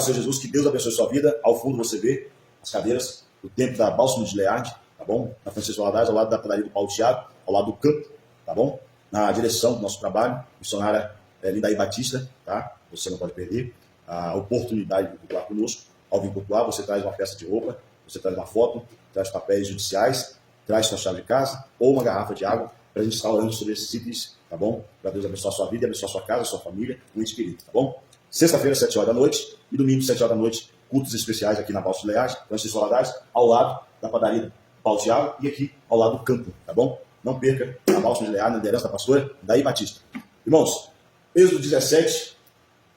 Senhor Jesus, que Deus abençoe sua vida. Ao fundo você vê as cadeiras do templo da Bálsamo de Leade, tá bom? Na Francisco Valadares, ao lado da padaria do Paulo Thiago, ao lado do campo, tá bom? Na direção do nosso trabalho, missionária Lindaí Batista, tá? Você não pode perder a oportunidade de cultuar conosco. Ao vir cultuar, você traz uma peça de roupa, você traz uma foto, traz papéis judiciais, traz sua chave de casa ou uma garrafa de água para a gente estar orando sobre esses itens, tá bom? Para Deus abençoar a sua vida, abençoar a sua casa, a sua família, um ente querido, tá bom? Sexta-feira, 7 horas da noite e domingo, 7 horas da noite, cultos especiais aqui na Bálsamo de Leade, Francisco Valadares, ao lado da padaria Paulo Thiago e aqui ao lado do campo, tá bom? Não perca a Bálsamo de Leade, na liderança da pastora Daí Batista. Irmãos, Êxodo 17,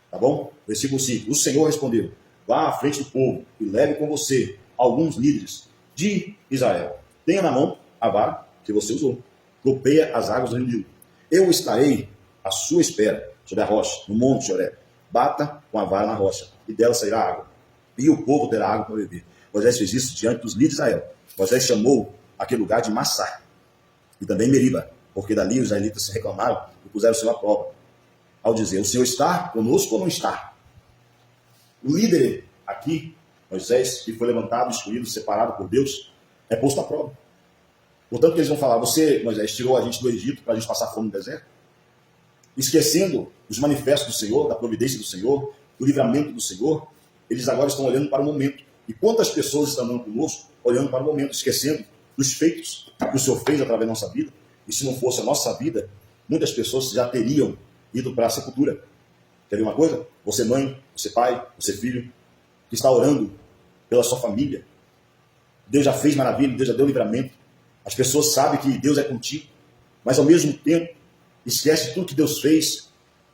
tá bom? Versículo 5. O Senhor respondeu: vá à frente do povo e leve com você alguns líderes de Israel. Tenha na mão a vara que você usou. Golpeia as águas do rio Nilo. Eu estarei à sua espera sobre a rocha, no monte de Horebe. Bata com a vara na rocha, e dela sairá água. E o povo terá água para beber. Moisés fez isso diante dos líderes de Israel. Moisés chamou aquele lugar de Massá, e também Meriba, porque dali os israelitas se reclamaram e puseram o Senhor à prova, ao dizer: o Senhor está conosco ou não está? O líder aqui, Moisés, que foi levantado, escolhido, separado por Deus, é posto à prova. Portanto, eles vão falar: você, Moisés, tirou a gente do Egito para a gente passar fome no deserto? Esquecendo os manifestos do Senhor, da providência do Senhor, do livramento do Senhor, eles agora estão olhando para o momento. E quantas pessoas estão andando conosco, olhando para o momento, esquecendo dos feitos que o Senhor fez através da nossa vida? E se não fosse a nossa vida, muitas pessoas já teriam ido para a sepultura. Quer ver uma coisa? Você mãe, você pai, você filho, que está orando pela sua família, Deus já fez maravilha, Deus já deu livramento. As pessoas sabem que Deus é contigo, mas ao mesmo tempo esquece tudo que Deus fez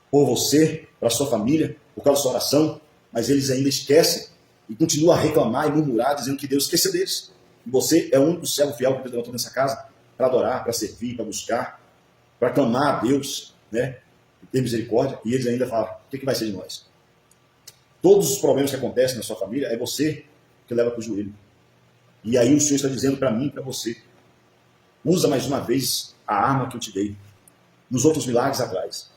por você, para a sua família, por causa da sua oração, mas eles ainda esquecem e continuam a reclamar e murmurar, dizendo que Deus esqueceu deles. E você é o único servo fiel que Deus levantou nessa casa para adorar, para servir, para buscar, para clamar a Deus, né? Ter misericórdia, e eles ainda falam: o que vai ser de nós? Todos os problemas que acontecem na sua família é você que leva para o joelho. E aí o Senhor está dizendo para mim e para você: usa mais uma vez a arma que eu te dei nos outros milagres atrás.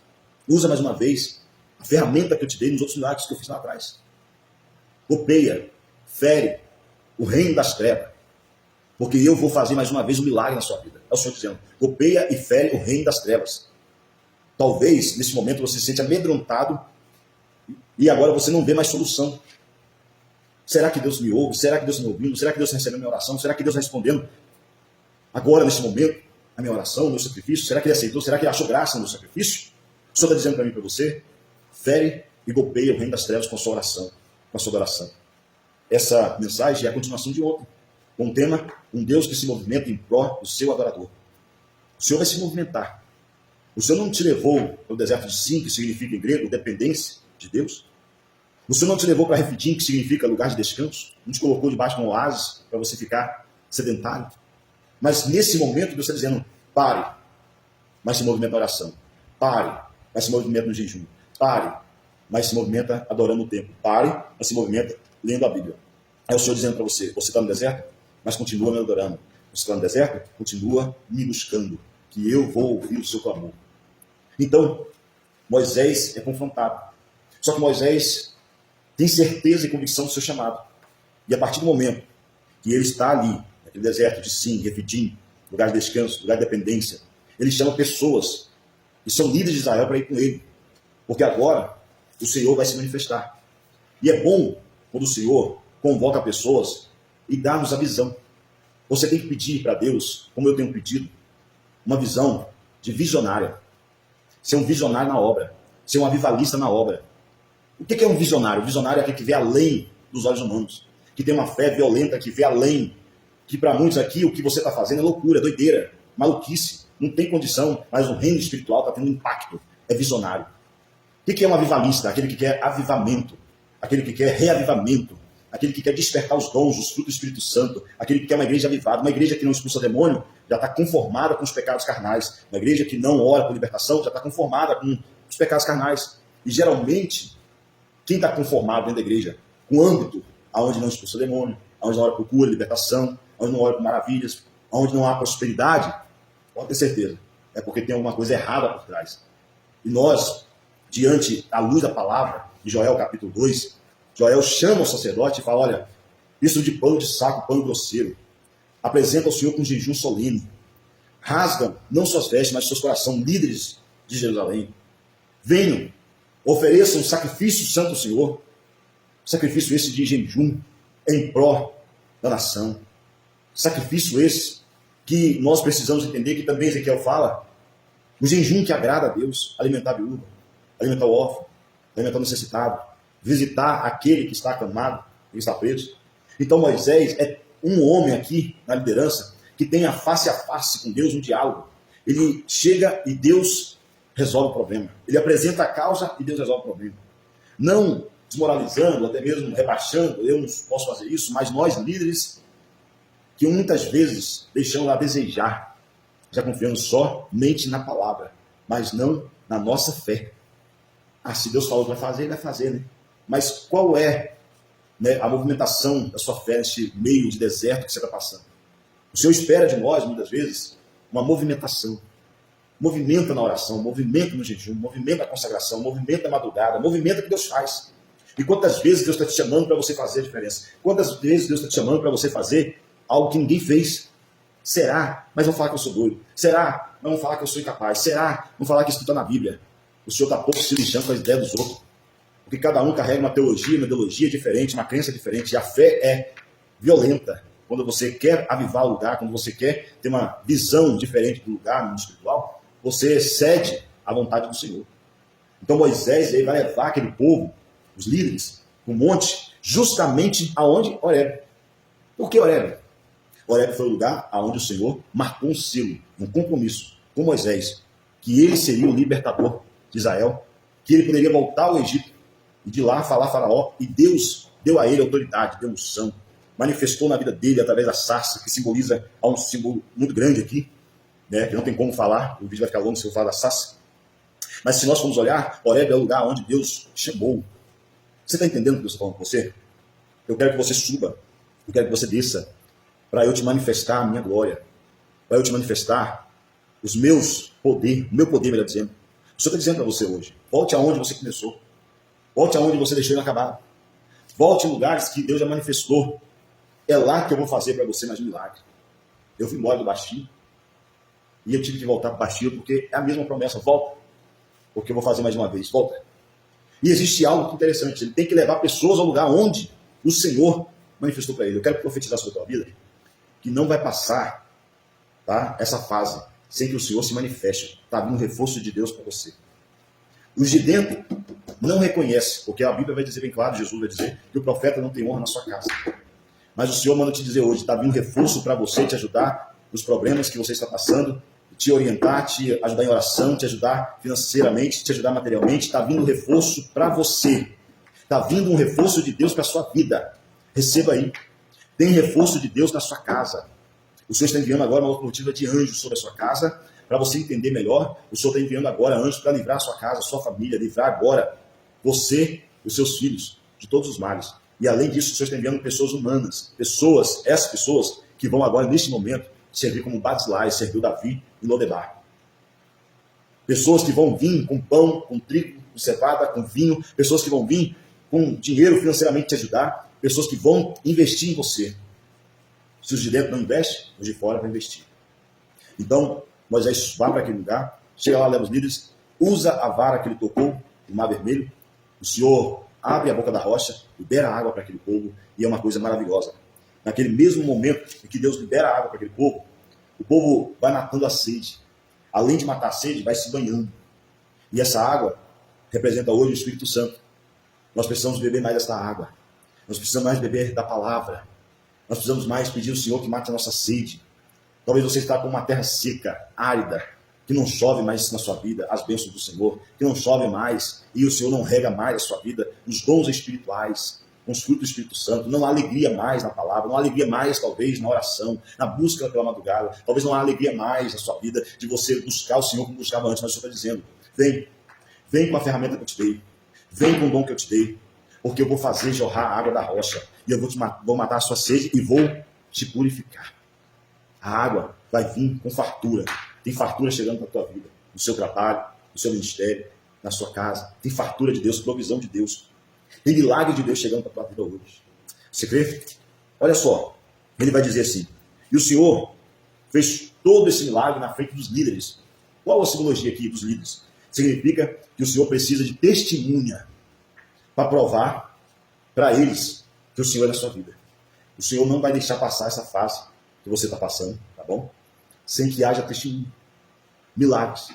Usa mais uma vez a ferramenta que eu te dei nos outros milagres que eu fiz lá atrás. Golpeia, fere o reino das trevas, porque eu vou fazer mais uma vez um milagre na sua vida. É o Senhor dizendo: golpeia e fere o reino das trevas. Talvez, nesse momento, você se sente amedrontado e agora você não vê mais solução. Será que Deus me ouve? Será que Deus está me ouvindo? Será que Deus está recebendo a minha oração? Será que Deus está respondendo agora, nesse momento, a minha oração, o meu sacrifício? Será que Ele aceitou? Será que Ele achou graça no meu sacrifício? O Senhor está dizendo para mim e para você: fere e golpeia o reino das trevas com a sua oração, com a sua adoração. Essa mensagem é a continuação de ontem, com o tema: um Deus que se movimenta em prol do seu adorador. O Senhor vai se movimentar. O Senhor não te levou para o deserto de Sim, que significa em grego dependência de Deus. O Senhor não te levou para Refidim, que significa lugar de descanso. Não te colocou debaixo de um oásis para você ficar sedentário. Mas nesse momento Deus está dizendo: pare, mas se movimenta na oração. Pare, mas se movimenta no jejum. Pare, mas se movimenta adorando o templo. Pare, mas se movimenta lendo a Bíblia. É o Senhor dizendo para você: você está no deserto, mas continua me adorando. Você está no deserto, continua me buscando, que eu vou ouvir o seu clamor. Então, Moisés é confrontado. Só que Moisés tem certeza e convicção do seu chamado. E a partir do momento que ele está ali, naquele deserto de Sim, Refidim, lugar de descanso, lugar de dependência, ele chama pessoas que são líderes de Israel para ir com ele. Porque agora o Senhor vai se manifestar. E é bom quando o Senhor convoca pessoas e dá-nos a visão. Você tem que pedir para Deus, como eu tenho pedido, uma visão de visionária. Ser um visionário na obra. Ser um avivalista na obra. O que é um visionário? O visionário é aquele que vê além dos olhos humanos. Que tem uma fé violenta, que vê além. Que para muitos aqui o que você está fazendo é loucura, doideira, maluquice. Não tem condição, mas o reino espiritual está tendo um impacto. É visionário. O que é um avivalista? Aquele que quer avivamento. Aquele que quer reavivamento. Aquele que quer despertar os dons, os frutos do Espírito Santo. Aquele que quer uma igreja avivada. Uma igreja que não expulsa demônio já está conformada com os pecados carnais. Uma igreja que não ora por libertação já está conformada com os pecados carnais. E geralmente, quem está conformado dentro da igreja? Com o âmbito onde não expulsa demônio, onde não ora por cura, libertação, onde não ora por maravilhas, onde não há prosperidade, pode ter certeza. É porque tem alguma coisa errada por trás. E nós, diante da luz da palavra, de Joel capítulo 2, Joel chama o sacerdote e fala, olha, isso de pano de saco, pano grosseiro, apresenta ao Senhor com jejum solene, rasgam não suas vestes, mas seus corações, líderes de Jerusalém. Venham, ofereçam um sacrifício santo ao Senhor, sacrifício esse de jejum em pró da nação. Sacrifício esse que nós precisamos entender, que também Ezequiel fala, o jejum que agrada a Deus, alimentar a viúva, alimentar o órfão, alimentar o necessitado, visitar aquele que está acamado e está preso. Então Moisés é um homem aqui na liderança que tem a face com Deus, um diálogo. Ele chega e Deus resolve o problema. Ele apresenta a causa e Deus resolve o problema. Não desmoralizando, até mesmo rebaixando, eu não posso fazer isso, mas nós líderes que muitas vezes deixamos a desejar, já confiamos somente na palavra, mas não na nossa fé. Ah, se Deus falou que vai fazer, ele vai fazer, né? Mas qual é, né, a movimentação da sua fé neste meio de deserto que você está passando? O Senhor espera de nós, muitas vezes, uma movimentação. Movimenta na oração, movimenta no jejum, movimenta na consagração, movimenta na madrugada, movimenta o que Deus faz. E quantas vezes Deus está te chamando para você fazer a diferença? Quantas vezes Deus está te chamando para você fazer algo que ninguém fez? Será? Mas vão falar que eu sou doido. Será? Mas vão falar que eu sou incapaz. Será? Vão falar que isso está na Bíblia. O Senhor está pouco se lixando com as ideias dos outros. Porque cada um carrega uma teologia, uma ideologia diferente, uma crença diferente. E a fé é violenta. Quando você quer avivar o lugar, quando você quer ter uma visão diferente do lugar, no mundo espiritual, você cede à vontade do Senhor. Então Moisés ele vai levar aquele povo, os líderes, um monte, justamente aonde? Horebe. Por que Horebe? Horebe foi o lugar aonde o Senhor marcou um selo, um compromisso com Moisés, que ele seria o libertador de Israel, que ele poderia voltar ao Egito e de lá falar a Faraó, e Deus deu a ele autoridade, deu unção, manifestou na vida dele através da sarça, que simboliza um símbolo muito grande aqui, né, que não tem como falar, o vídeo vai ficar longo se eu falar da sarça. Mas se nós formos olhar, Horebe é o lugar onde Deus chamou. Você está entendendo o que eu estou falando com você? Eu quero que você suba, eu quero que você desça, para eu te manifestar a minha glória, para eu te manifestar o meu poder, melhor dizendo. O Senhor está dizendo para você hoje, volte aonde você começou, volte aonde você deixou inacabar, volte em lugares que Deus já manifestou. É lá que eu vou fazer para você mais um milagre. Eu vim embora do baixinho, e eu tive que voltar para o baixinho, porque é a mesma promessa, volta, porque eu vou fazer mais uma vez, volta. E existe algo interessante, ele tem que levar pessoas ao lugar onde o Senhor manifestou para ele. Eu quero profetizar sobre a tua vida, que não vai passar, tá, essa fase sem que o Senhor se manifeste. Está vindo um reforço de Deus para você. Os de dentro não reconhecem, porque a Bíblia vai dizer bem claro, Jesus vai dizer que o profeta não tem honra na sua casa. Mas o Senhor manda te dizer hoje, está vindo um reforço para você, te ajudar nos problemas que você está passando, te orientar, te ajudar em oração, te ajudar financeiramente, te ajudar materialmente. Está vindo um reforço para você. Está vindo um reforço de Deus para a sua vida. Receba aí. Tem reforço de Deus na sua casa. O Senhor está enviando agora uma locomotiva de anjos sobre a sua casa. Para você entender melhor, o Senhor está enviando agora anjos para livrar a sua casa, a sua família, livrar agora você e os seus filhos de todos os males. E além disso, o Senhor está enviando pessoas humanas. Essas pessoas que vão agora, neste momento, servir como Barzilai, serviu Davi em Lodebar. Pessoas que vão vir com pão, com trigo, com cevada, com vinho. Pessoas que vão vir com dinheiro financeiramente te ajudar. Pessoas que vão investir em você. Se os de dentro não investem, os de fora vão investir. Então, Moisés vai para aquele lugar, chega lá, leva os líderes, usa a vara que ele tocou no Mar Vermelho. O Senhor abre a boca da rocha, libera água para aquele povo, e é uma coisa maravilhosa. Naquele mesmo momento em que Deus libera água para aquele povo, o povo vai matando a sede. Além de matar a sede, vai se banhando. E essa água representa hoje o Espírito Santo. Nós precisamos beber mais dessa água. Nós precisamos mais beber da palavra. Nós precisamos mais pedir ao Senhor que mate a nossa sede. Talvez você está com uma terra seca, árida, que não chove mais na sua vida as bênçãos do Senhor, que não chove mais, e o Senhor não rega mais a sua vida, os dons espirituais, com os frutos do Espírito Santo. Não há alegria mais na palavra, não há alegria mais, talvez, na oração, na busca pela madrugada. Talvez não há alegria mais na sua vida de você buscar o Senhor como buscava antes, mas o Senhor está dizendo, vem com a ferramenta que eu te dei, vem com o dom que eu te dei, porque eu vou fazer jorrar a água da rocha, e eu vou matar a sua sede e vou te purificar. A água vai vir com fartura. Tem fartura chegando para a tua vida, no seu trabalho, no seu ministério, na sua casa. Tem fartura de Deus, provisão de Deus. Tem milagre de Deus chegando para a tua vida hoje. Você crê? Olha só, ele vai dizer assim, e o Senhor fez todo esse milagre na frente dos líderes. Qual a simbologia aqui dos líderes? Significa que o Senhor precisa de testemunha para provar para eles que o Senhor é na sua vida. O Senhor não vai deixar passar essa fase que você está passando, tá bom? Sem que haja testemunho. Milagres.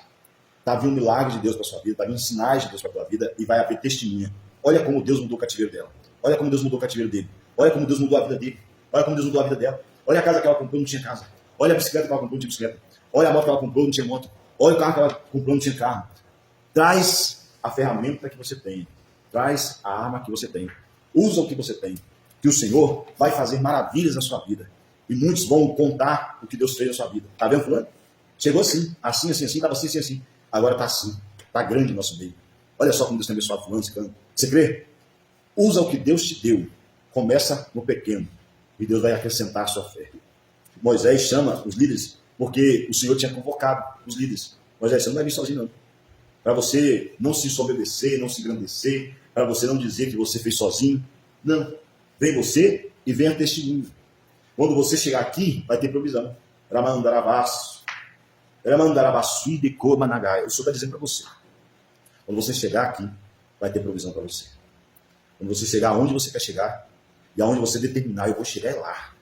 Está vindo milagre de Deus para sua vida, está vindo sinais de Deus para a tua vida e vai haver testemunha. Olha como Deus mudou o cativeiro dela. Olha como Deus mudou o cativeiro dele. Olha como Deus mudou a vida dele. Olha como Deus mudou a vida dela. Olha a casa que ela comprou, não tinha casa. Olha a bicicleta que ela comprou, não tinha bicicleta. Olha a moto que ela comprou, não tinha moto. Olha o carro que ela comprou, não tinha carro. Traz a ferramenta que você tem. Traz a arma que você tem. Usa o que você tem. Que o Senhor vai fazer maravilhas na sua vida. E muitos vão contar o que Deus fez na sua vida. Tá vendo, fulano? Chegou assim, assim, estava assim, assim, assim. Agora está assim. Está grande o nosso meio. Olha só como Deus tem abençoado fulano, ciclano. Você crê? Usa o que Deus te deu. Começa no pequeno. E Deus vai acrescentar a sua fé. Moisés chama os líderes porque o Senhor tinha convocado os líderes. Moisés, você não vai vir sozinho, não. Para você não se ensoberbecer, não se engrandecer, para você não dizer que você fez sozinho. Não. Vem você e vem a testemunho. Quando você chegar aqui, vai ter provisão. Ramandarabás. Ramandarabasui de Komanagai. O Senhor está dizendo para você. Quando você chegar aqui, vai ter provisão para você. Quando você chegar aonde você quer chegar, e aonde você determinar, eu vou chegar lá.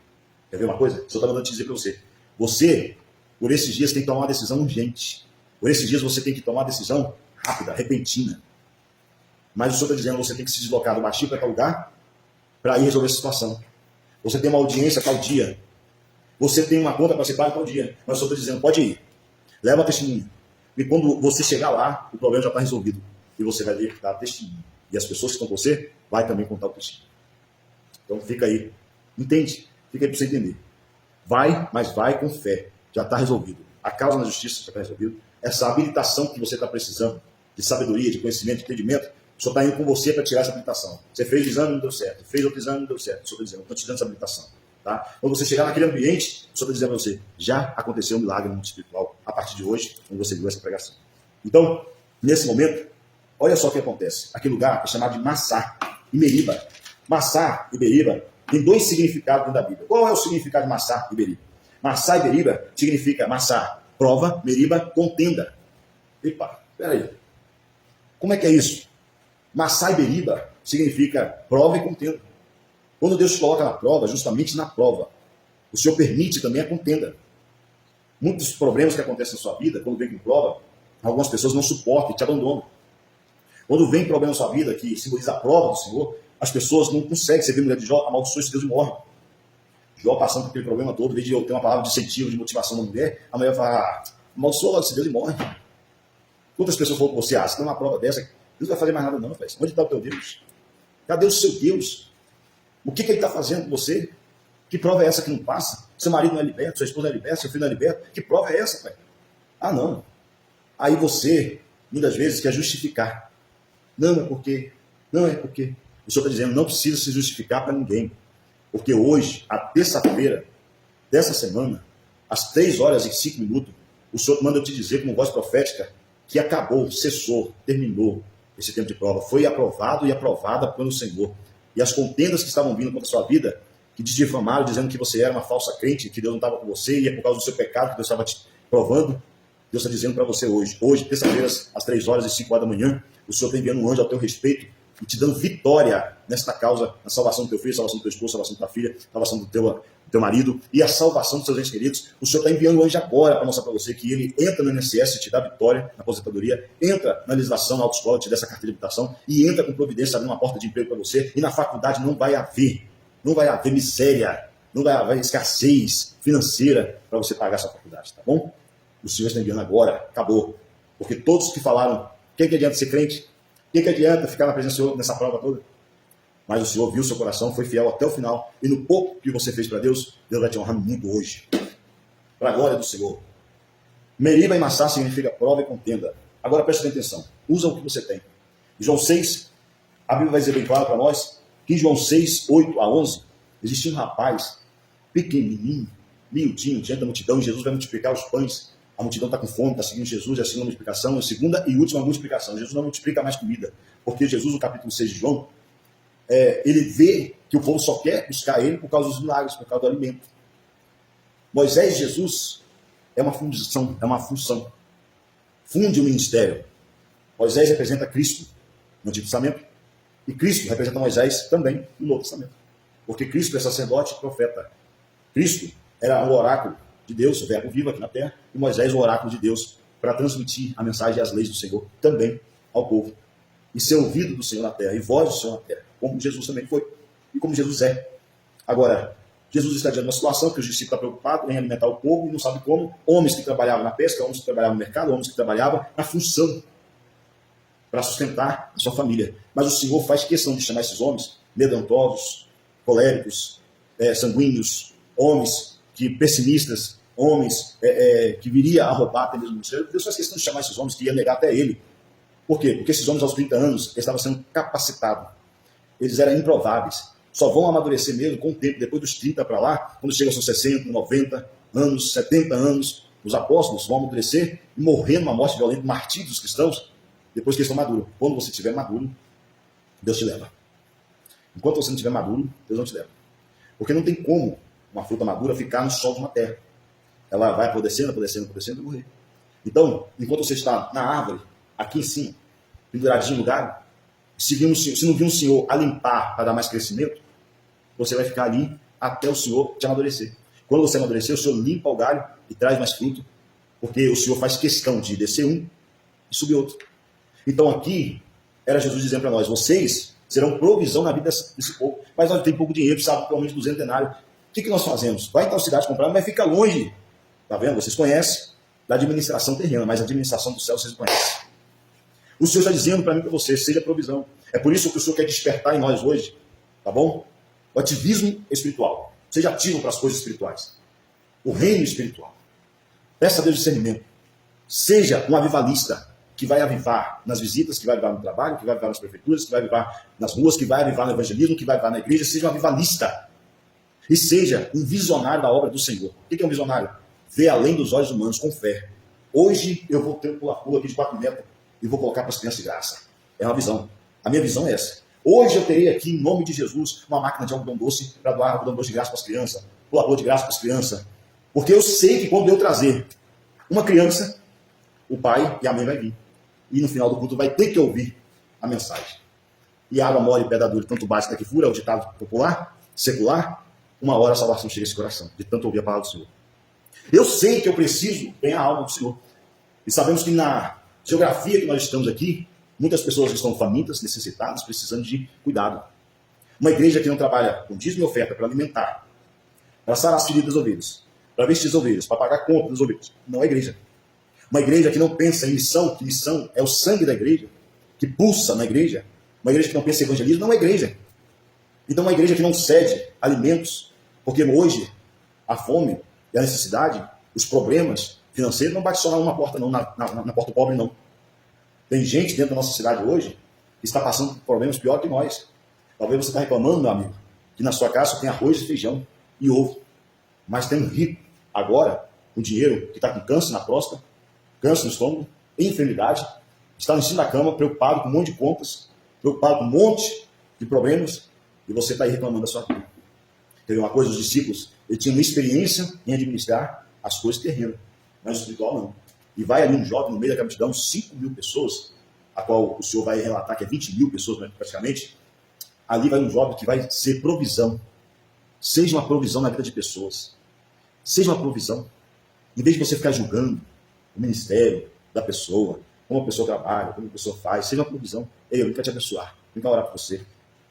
Quer ver uma coisa? O Senhor está mandando te dizer para você. Você, por esses dias, tem que tomar uma decisão urgente. Por esses dias, você tem que tomar uma decisão rápida, repentina. Mas o Senhor está dizendo que você tem que se deslocar do baixinho para tal lugar para ir resolver essa situação. Você tem uma audiência tal dia. Você tem uma conta para ser paga tal dia. Mas o Senhor está dizendo, pode ir. Leva a testemunha. E quando você chegar lá, o problema já está resolvido. E você vai ver que dá testemunho. E as pessoas que estão com você vai também contar o testemunho. Então fica aí. Entende? Fica aí para você entender. Vai, mas vai com fé. Já está resolvido. A causa na justiça já está resolvida. Essa habilitação que você está precisando, de sabedoria, de conhecimento, de entendimento, o Senhor está indo com você para tirar essa habilitação. Você fez o exame e não deu certo. Fez outro exame e não deu certo. O Senhor está dizendo, eu estou te dando essa habilitação. Tá? Quando você chegar naquele ambiente, o Senhor está dizendo para você, já aconteceu um milagre no mundo espiritual a partir de hoje, quando você viu essa pregação. Então, nesse momento, olha só o que acontece. Aquele lugar é chamado de Massá e Meriba. Massá e Meriba tem dois significados dentro da Bíblia. Qual é o significado de Massá e Meriba? Massá e Meriba significa Massá, prova, Meriba, contenda. Epa, peraí. Como é que é isso? Massá e Meriba significa prova e contenda. Quando Deus te coloca na prova, justamente na prova, o Senhor permite também a contenda. Muitos problemas que acontecem na sua vida, quando vem com prova, algumas pessoas não suportam e te abandonam. Quando vem problema na sua vida, que simboliza a prova do Senhor, as pessoas não conseguem. Você vê a mulher de Jó, amaldiçoa esse Deus e morre. Jó passando por aquele problema todo, em vez de eu ter uma palavra de incentivo, de motivação da mulher, a mulher fala, amaldiçoa esse Deus e morre. Quantas pessoas falam com você, se tem uma prova dessa, Deus não vai fazer mais nada não, rapaz. Onde está o teu Deus? Cadê o seu Deus? O que ele está fazendo com você? Que prova é essa que não passa? Seu marido não é liberto, sua esposa não é liberta, seu filho não é liberto. Que prova é essa, pai? Ah, não. Aí você, muitas vezes, quer justificar. Não é porque. Não é porque. O Senhor está dizendo, não precisa se justificar para ninguém. Porque hoje, a terça-feira dessa semana, às 3h05, o Senhor manda eu te dizer, com voz profética, que acabou, cessou, terminou esse tempo de prova. Foi aprovado e aprovada pelo Senhor. E as contendas que estavam vindo contra a sua vida, que te difamaram, dizendo que você era uma falsa crente, que Deus não estava com você, e é por causa do seu pecado que Deus estava te provando, Deus está dizendo para você hoje, terça-feira, às 3h05 da manhã, o Senhor está enviando um anjo ao teu respeito, e te dando vitória nesta causa, na salvação do teu filho, salvação do teu esposo, salvação da tua filha, salvação do teu marido, e a salvação dos seus entes queridos. O Senhor está enviando um anjo agora para mostrar para você que ele entra no INSS, te dá vitória na aposentadoria, entra na legislação, na autoescola, te dá essa carteira de habilitação, e entra com providência, abrindo uma porta de emprego para você, e na faculdade não vai haver miséria, não vai haver escassez financeira para você pagar essa faculdade, tá bom? O Senhor está enviando agora, acabou. Porque todos que falaram, que adianta ser crente? Que adianta ficar na presença do Senhor nessa prova toda? Mas o Senhor viu o seu coração, foi fiel até o final, e no pouco que você fez para Deus, Deus vai te honrar muito hoje. Para a glória do Senhor. Meriba e Massá significa prova e contenda. Agora preste atenção, usa o que você tem. Em João 6, a Bíblia vai dizer bem claro para nós, que em João 6, 8-11, existia um rapaz pequenininho, miudinho, diante da multidão, e Jesus vai multiplicar os pães. A multidão está com fome, está seguindo Jesus, é a segunda multiplicação, a segunda e última multiplicação. Jesus não multiplica mais comida, porque Jesus, no capítulo 6 de João, ele vê que o povo só quer buscar ele por causa dos milagres, por causa do alimento. Moisés e Jesus é uma função, funde o ministério. Moisés representa Cristo no Antigo Testamento e Cristo representa Moisés também no Novo Testamento. Porque Cristo é sacerdote e profeta. Cristo era o oráculo de Deus, o verbo vivo aqui na terra, e Moisés o oráculo de Deus para transmitir a mensagem e as leis do Senhor também ao povo. E ser ouvido do Senhor na terra, e voz do Senhor na terra, como Jesus também foi, e como Jesus é. Agora, Jesus está diante de uma situação que os discípulos estão preocupados em alimentar o povo e não sabem como. Homens que trabalhavam na pesca, homens que trabalhavam no mercado, homens que trabalhavam na função para sustentar a sua família. Mas o Senhor faz questão de chamar esses homens medrontosos, coléricos, sanguíneos, homens que pessimistas, homens que viria a roubar até mesmo o ministério. Deus faz questão de chamar esses homens que ia negar até ele. Por quê? Porque esses homens aos 30 anos estavam sendo capacitados. Eles eram improváveis. Só vão amadurecer mesmo com o tempo, depois dos 30 para lá, quando chegam aos 60, 90 anos, 70 anos, os apóstolos vão amadurecer e morrendo uma morte violenta, martírios dos cristãos, depois que eles estão maduros. Quando você estiver maduro, Deus te leva. Enquanto você não estiver maduro, Deus não te leva. Porque não tem como uma fruta madura ficar no sol de uma terra. Ela vai apodrecendo, apodrecendo, apodrecendo e morrer. Então, enquanto você está na árvore, aqui em cima, penduradinho no galho, se não vir um senhor a limpar para dar mais crescimento, você vai ficar ali até o senhor te amadurecer. Quando você amadurecer, o senhor limpa o galho e traz mais fruto, porque o senhor faz questão de descer um e subir outro. Então aqui, era Jesus dizendo para nós, vocês serão provisão na vida desse povo. Mas nós temos pouco dinheiro, precisava pelo menos 200 denários. O que nós fazemos? Vai em tal cidade comprar, mas fica longe. Está vendo? Vocês conhecem da administração terrena, mas a administração do céu vocês conhecem. O Senhor está dizendo para mim e para você, seja provisão. É por isso que o Senhor quer despertar em nós hoje, tá bom? O ativismo espiritual. Seja ativo para as coisas espirituais. O reino espiritual. Peça a Deus discernimento. Seja um avivalista que vai avivar nas visitas, que vai avivar no trabalho, que vai avivar nas prefeituras, que vai avivar nas ruas, que vai avivar no evangelismo, que vai avivar na igreja. Seja um avivalista. E seja um visionário da obra do Senhor. O que é um visionário? Vê além dos olhos humanos com fé. Hoje eu vou ter um pula-pula aqui de 4 metros e vou colocar para as crianças de graça. É uma visão. A minha visão é essa. Hoje eu terei aqui, em nome de Jesus, uma máquina de algodão doce para doar algodão doce de graça para as crianças, pula-pula de graça para as crianças. Porque eu sei que quando eu trazer uma criança, o pai e a mãe vai vir. E no final do culto vai ter que ouvir a mensagem. E água mole e pedra dura, tanto básica que fura, é o ditado popular, secular, uma hora a salvação chega a esse coração, de tanto ouvir a palavra do Senhor. Eu sei que eu preciso ganhar a alma do Senhor. E sabemos que na geografia que nós estamos aqui, muitas pessoas estão famintas, necessitadas, precisando de cuidado. Uma igreja que não trabalha com dízimo e oferta para alimentar, para sarar as feridas das ovelhas, para vestir as ovelhas, para pagar conta das ovelhas, não é igreja. Uma igreja que não pensa em missão, que missão é o sangue da igreja, que pulsa na igreja. Uma igreja que não pensa em evangelismo, não é igreja. Então uma igreja que não cede alimentos, porque hoje a fome e a necessidade, os problemas financeiros não bate só numa porta, não, na porta do pobre, não. Tem gente dentro da nossa cidade hoje que está passando por problemas pior que nós. Talvez você está reclamando, meu amigo, que na sua casa tem arroz e feijão e ovo. Mas tem um rico agora, com dinheiro, que está com câncer na próstata, câncer no estômago, enfermidade, está em cima da cama, preocupado com um monte de contas, preocupado com um monte de problemas, e você está aí reclamando da sua vida. Teve uma coisa, os discípulos, eles tinham experiência em administrar as coisas terrenas, mas o espiritual não. E vai ali um jovem no meio da multidão, 5.000 pessoas, a qual o Senhor vai relatar que é 20.000 pessoas praticamente. Ali vai um jovem que vai ser provisão. Seja uma provisão na vida de pessoas. Seja uma provisão. Em vez de você ficar julgando o ministério da pessoa, como a pessoa trabalha, como a pessoa faz, seja uma provisão. Eu vim cá te abençoar, vim cá orar por você,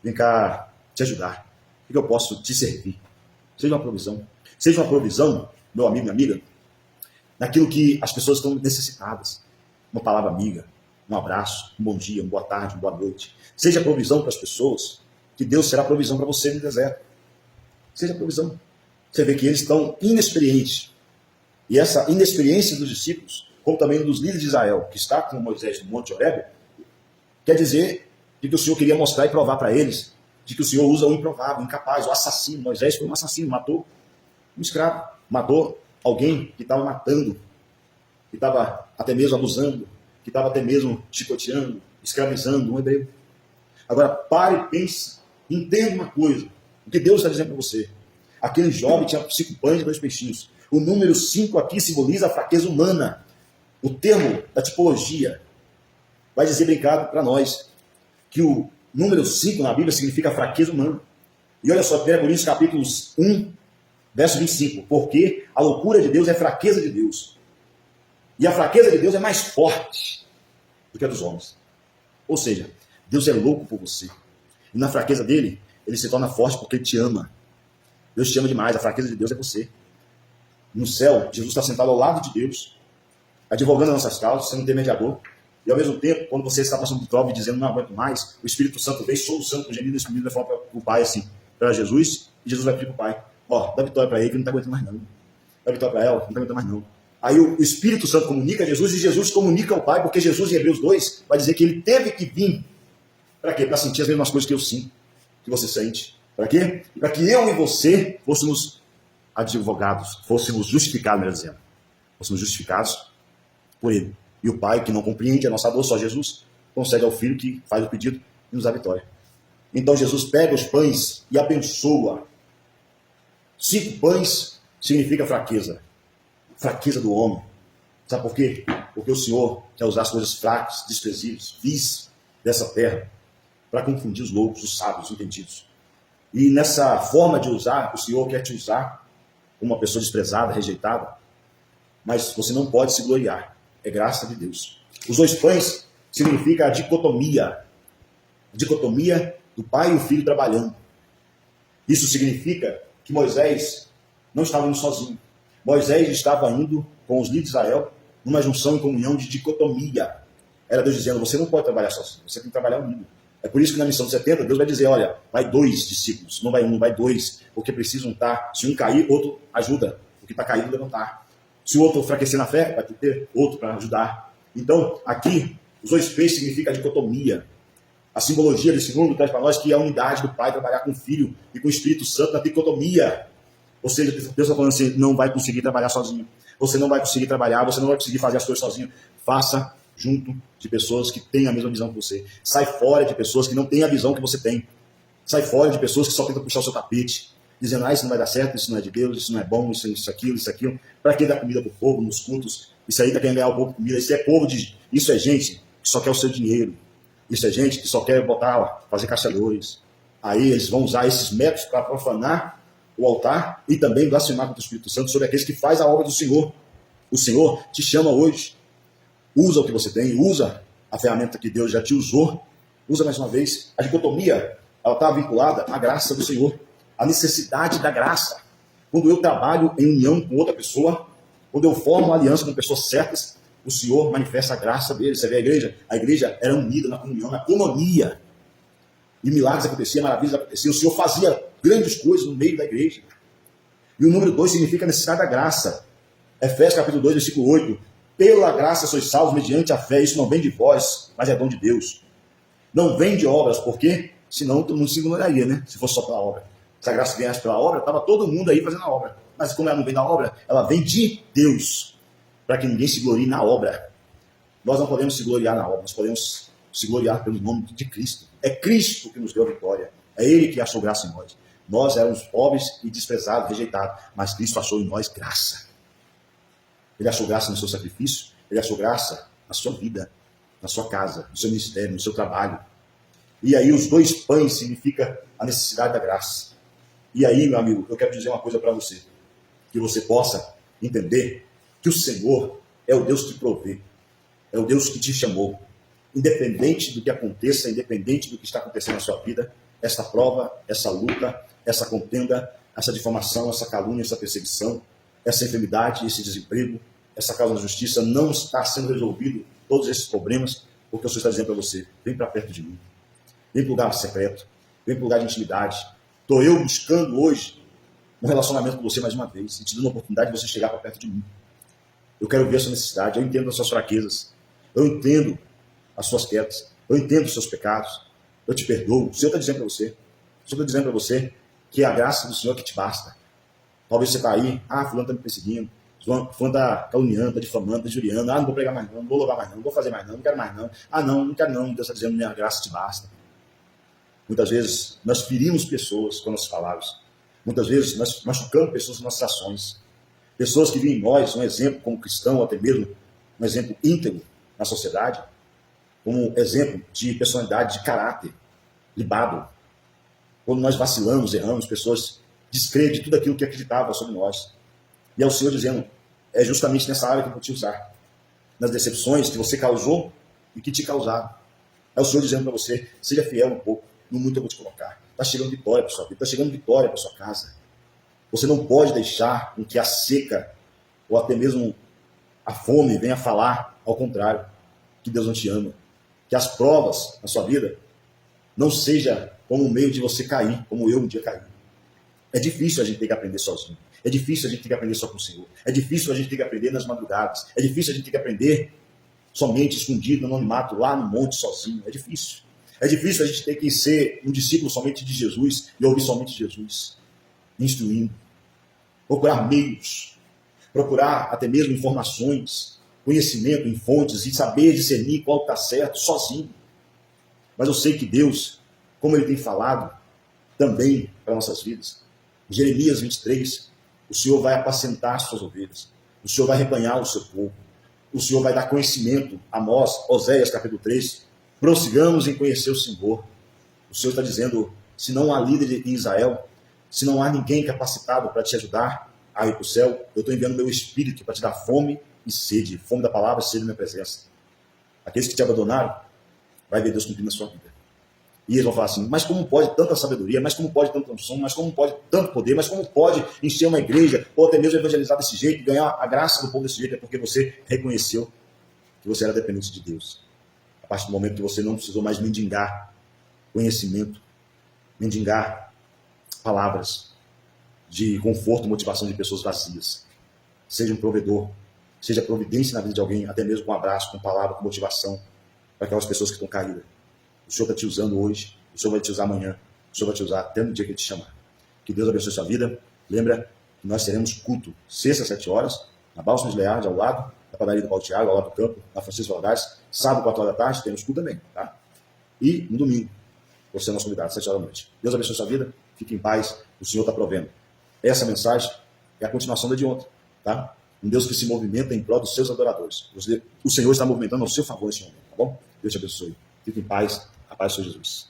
vim cá te ajudar. O que eu posso te servir? Seja uma provisão. Seja uma provisão, meu amigo, minha amiga, naquilo que as pessoas estão necessitadas. Uma palavra amiga, um abraço, um bom dia, uma boa tarde, uma boa noite. Seja provisão para as pessoas, que Deus será provisão para você no deserto. Seja provisão. Você vê que eles estão inexperientes. E essa inexperiência dos discípulos, como também dos líderes de Israel, que está com Moisés no Monte Horebe, quer dizer que o Senhor queria mostrar e provar para eles de que o Senhor usa o improvável, o incapaz, o assassino. Moisés foi um assassino, matou um escravo, matou alguém que estava matando, que estava até mesmo abusando, que estava até mesmo chicoteando, escravizando um hebreu. Agora, pare e pense Entenda uma coisa, o que Deus está dizendo para você. Aquele jovem tinha 5 pães e 2 peixinhos. O número 5 aqui simboliza a fraqueza humana. O termo da tipologia vai dizer brincado para nós que o número 5 na Bíblia significa fraqueza humana. E olha só, 1 Coríntios capítulo 1, verso 25. Porque a loucura de Deus é fraqueza de Deus. E a fraqueza de Deus é mais forte do que a dos homens. Ou seja, Deus é louco por você. E na fraqueza dele, ele se torna forte porque ele te ama. Deus te ama demais, a fraqueza de Deus é você. No céu, Jesus está sentado ao lado de Deus, advogando as nossas causas, sendo intermediador. E ao mesmo tempo, quando você está passando por prova e dizendo não aguento mais, o Espírito Santo vem soluçando com gemido exprimido, vai falar para o Pai assim, para Jesus, e Jesus vai pedir para o Pai, ó, dá vitória para ele que não está aguentando mais não. Dá vitória para ela, que não está aguentando mais não. Aí o Espírito Santo comunica a Jesus e Jesus comunica ao Pai, porque Jesus em Hebreus 2 vai dizer que ele teve que vir. Para quê? Para sentir as mesmas coisas que eu sinto, que você sente. Para quê? Para que eu e você fôssemos advogados, fôssemos justificados, melhor dizendo. Fôssemos justificados por ele. E o Pai, que não compreende a nossa dor, só Jesus, concede ao Filho que faz o pedido e nos dá a vitória. Então Jesus pega os pães e abençoa. 5 pães significa fraqueza. Fraqueza do homem. Sabe por quê? Porque o Senhor quer usar as coisas fracas, desprezíveis, vis dessa terra, para confundir os loucos, os sábios, os entendidos. E nessa forma de usar, o Senhor quer te usar como uma pessoa desprezada, rejeitada, mas você não pode se gloriar. É graça de Deus. Os 2 pães significa a dicotomia. A dicotomia do pai e o filho trabalhando. Isso significa que Moisés não estava indo sozinho. Moisés estava indo com os líderes de Israel numa junção e comunhão de dicotomia. Era Deus dizendo, você não pode trabalhar sozinho, você tem que trabalhar unido. É por isso que na missão de 70, Deus vai dizer, olha, vai 2 discípulos, não vai 1, vai 2, porque precisam estar, se um cair, outro ajuda, o que está caído levantar. Se o outro enfraquecer na fé, vai ter outro para ajudar. Então, aqui, os 2 peixes significa a dicotomia. A simbologia desse número traz para nós que é a unidade do Pai trabalhar com o Filho e com o Espírito Santo na dicotomia. Ou seja, Deus está falando assim, não vai conseguir trabalhar sozinho. Você não vai conseguir trabalhar, você não vai conseguir fazer as coisas sozinho. Faça junto de pessoas que têm a mesma visão que você. Sai fora de pessoas que não têm a visão que você tem. Sai fora de pessoas que só tentam puxar o seu tapete, dizendo, isso não vai dar certo, isso não é de Deus, isso não é bom, isso aquilo, isso aquilo. Para quem dá comida para o povo, nos cultos, isso aí está querendo ganhar o povo de comida, isso é gente que só quer o seu dinheiro. Isso é gente que só quer botar, fazer caçadores. Aí eles vão usar esses métodos para profanar o altar e também blasfemar contra o Espírito Santo sobre aqueles que fazem a obra do Senhor. O Senhor te chama hoje. Usa o que você tem, usa a ferramenta que Deus já te usou. Usa mais uma vez. A dicotomia, ela está vinculada à graça do Senhor, à necessidade da graça. Quando eu trabalho em união com outra pessoa, quando eu formo uma aliança com pessoas certas, o Senhor manifesta a graça dele. Você vê a igreja era unida na comunhão, na coinonia. E milagres aconteciam, maravilhas aconteciam. O Senhor fazia grandes coisas no meio da igreja. E o número 2 significa a necessidade da graça. Efésios capítulo 2, versículo 8. Pela graça sois salvos mediante a fé. Isso não vem de vós, mas é dom de Deus. Não vem de obras, porque senão todo mundo se gloriaria, né? Se fosse só pela obra. Se a graça viesse pela obra, estava todo mundo aí fazendo a obra. Mas como ela não vem da obra, ela vem de Deus. Para que ninguém se glorie na obra. Nós não podemos se gloriar na obra, nós podemos se gloriar pelo nome de Cristo. É Cristo que nos deu a vitória. É Ele que achou graça em nós. Nós éramos pobres e desprezados, rejeitados, mas Cristo achou em nós graça. Ele achou graça no seu sacrifício, Ele achou graça na sua vida, na sua casa, no seu ministério, no seu trabalho. E aí os 2 pães significa a necessidade da graça. E aí, meu amigo, eu quero dizer uma coisa para você, que você possa entender que o Senhor é o Deus que provê, é o Deus que te chamou. Independente do que aconteça, independente do que está acontecendo na sua vida, essa prova, essa luta, essa contenda, essa difamação, essa calúnia, essa perseguição, essa enfermidade, esse desemprego, essa causa da justiça não está sendo resolvido, todos esses problemas, porque o Senhor está dizendo para você, vem para perto de mim, vem para o lugar secreto, vem para o lugar de intimidade. Estou eu buscando hoje um relacionamento com você mais uma vez, e te dando a oportunidade de você chegar para perto de mim. Eu quero ver a sua necessidade, eu entendo as suas fraquezas, eu entendo as suas quedas, eu entendo os seus pecados, eu te perdoo. O Senhor está dizendo para você, o Senhor está dizendo para você que é a graça do Senhor que te basta. Talvez você está aí, fulano está me perseguindo, fulano está caluniando, está difamando, está injuriando, não vou pregar mais não, não vou louvar mais não vou fazer mais não quero mais não, não quero não, Deus está dizendo, minha graça te basta. Muitas vezes nós ferimos pessoas com nossas palavras. Muitas vezes nós machucamos pessoas com nossas ações. Pessoas que viram em nós um exemplo como cristão, ou até mesmo um exemplo íntegro na sociedade, como exemplo de personalidade, de caráter, libado. Quando nós vacilamos, erramos, pessoas descreem de tudo aquilo que acreditavam sobre nós. E é o Senhor dizendo, é justamente nessa área que eu vou te usar. Nas decepções que você causou e que te causaram. É o Senhor dizendo para você, seja fiel um pouco, no muito eu vou te colocar. Está chegando vitória para sua vida, está chegando vitória para sua casa. Você não pode deixar com que a seca, ou até mesmo a fome, venha falar ao contrário, que Deus não te ama. Que as provas na sua vida não seja como um meio de você cair, como eu um dia caí. É difícil a gente ter que aprender sozinho. É difícil a gente ter que aprender só com o Senhor. É difícil a gente ter que aprender nas madrugadas. É difícil a gente ter que aprender somente escondido no anonimato, lá no monte sozinho. É difícil. É difícil a gente ter que ser um discípulo somente de Jesus e ouvir somente Jesus. Instruindo. Procurar meios. Procurar até mesmo informações, conhecimento em fontes e saber discernir qual está certo sozinho. Mas eu sei que Deus, como Ele tem falado também para nossas vidas, em Jeremias 23, o Senhor vai apacentar as suas ovelhas, o Senhor vai rebanhar o seu povo, o Senhor vai dar conhecimento a nós, Oséias capítulo 3, prossigamos em conhecer o Senhor. O Senhor está dizendo, se não há líder em Israel, se não há ninguém capacitado para te ajudar a ir para o céu, eu estou enviando meu Espírito para te dar fome e sede, fome da palavra e sede da minha presença. Aqueles que te abandonaram, vai ver Deus cumprindo a sua vida. E eles vão falar assim, mas como pode tanta sabedoria, mas como pode tanta unção, mas como pode tanto poder, mas como pode encher uma igreja, ou até mesmo evangelizar desse jeito, ganhar a graça do povo desse jeito, é porque você reconheceu que você era dependente de Deus. A partir do momento que você não precisou mais mendigar conhecimento, mendigar palavras de conforto e motivação de pessoas vazias. Seja um provedor, seja providência na vida de alguém, até mesmo com um abraço, com palavra, com motivação, para aquelas pessoas que estão caídas. O Senhor está te usando hoje, o Senhor vai te usar amanhã, o Senhor vai te usar até no dia que Ele te chamar. Que Deus abençoe a sua vida. Lembra que nós teremos culto sexta às 7 horas, na Bálsamo de Learte, ao lado da padaria do Paulo Thiago, ao lado do campo, na Francisco Valadares. Sábado, 4 horas da tarde, temos culto também. Tá? E no domingo, você é nosso convidado, 7 horas da noite. Deus abençoe a sua vida, fique em paz, o Senhor está provendo. Essa mensagem é a continuação da de ontem. Tá? Um Deus que se movimenta em prol dos seus adoradores. O Senhor está movimentando ao seu favor nesse momento, tá bom? Deus te abençoe. Fique em paz. A paz do Senhor Jesus.